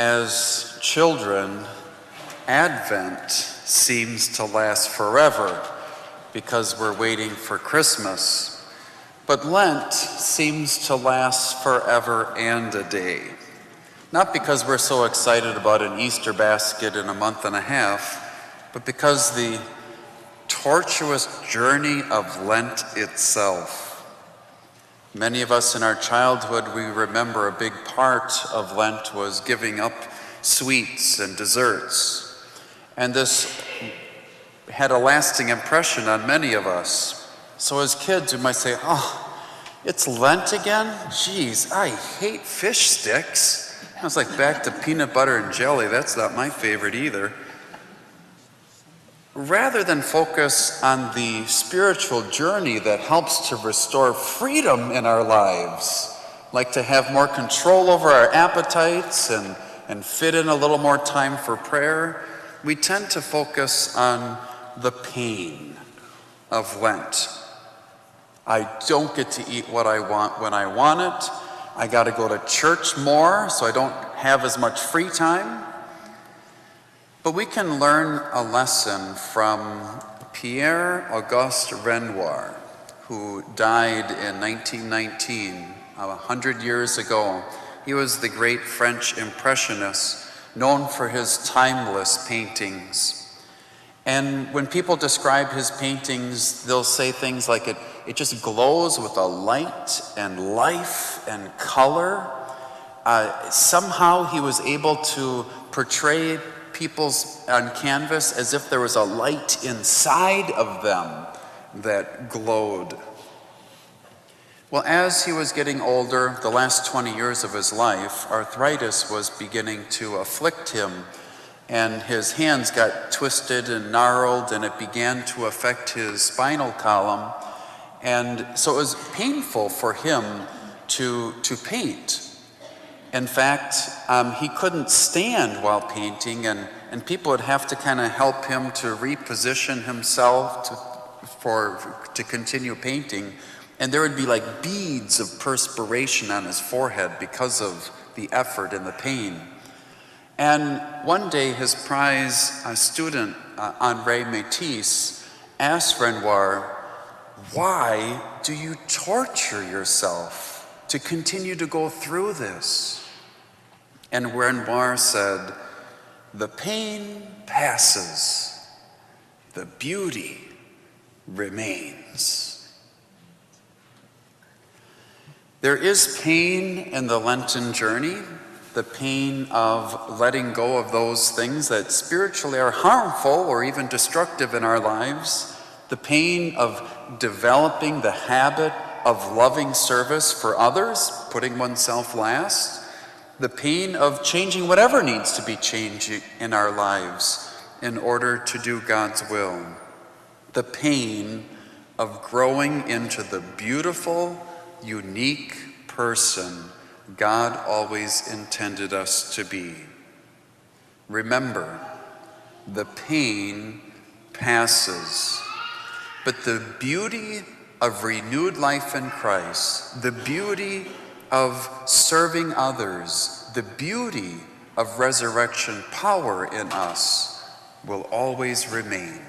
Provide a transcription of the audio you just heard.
As children, Advent seems to last forever because we're waiting for Christmas. But Lent seems to last forever and a day. Not because we're so excited about an Easter basket in a month and a half, but because the tortuous journey of Lent itself. Many of us in our childhood, we remember a big part of Lent was giving up sweets and desserts. And this had a lasting impression on many of us. So as kids, we might say, oh, it's Lent again? Geez, I hate fish sticks. I was like, back to peanut butter and jelly. That's not my favorite either. Rather than focus on the spiritual journey that helps to restore freedom in our lives, like to have more control over our appetites and fit in a little more time for prayer, we tend to focus on the pain of Lent. I don't get to eat what I want when I want it. I got to go to church more, so I don't have as much free time. But we can learn a lesson from Pierre-Auguste Renoir, who died in 1919, 100 years ago. He was the great French Impressionist, known for his timeless paintings. And when people describe his paintings, they'll say things like it just glows with a light and life and color. Somehow he was able to portray people's on canvas as if there was a light inside of them that glowed. Well, as he was getting older, the last 20 years of his life, arthritis was beginning to afflict him, and his hands got twisted and gnarled, and it began to affect his spinal column. And so it was painful for him to paint. In fact, he couldn't stand while painting, and people would have to kind of help him to reposition himself to continue painting. And there would be like beads of perspiration on his forehead because of the effort and the pain. And one day his prize student, Henri Matisse, asked Renoir, "Why do you torture yourself to continue to go through this?" And Renoir said, "The pain passes, the beauty remains." There is pain in the Lenten journey, the pain of letting go of those things that spiritually are harmful or even destructive in our lives, the pain of developing the habit of loving service for others, putting oneself last, the pain of changing whatever needs to be changed in our lives in order to do God's will. The pain of growing into the beautiful, unique person God always intended us to be. Remember, the pain passes, but the beauty of renewed life in Christ, the beauty of serving others, the beauty of resurrection power in us will always remain.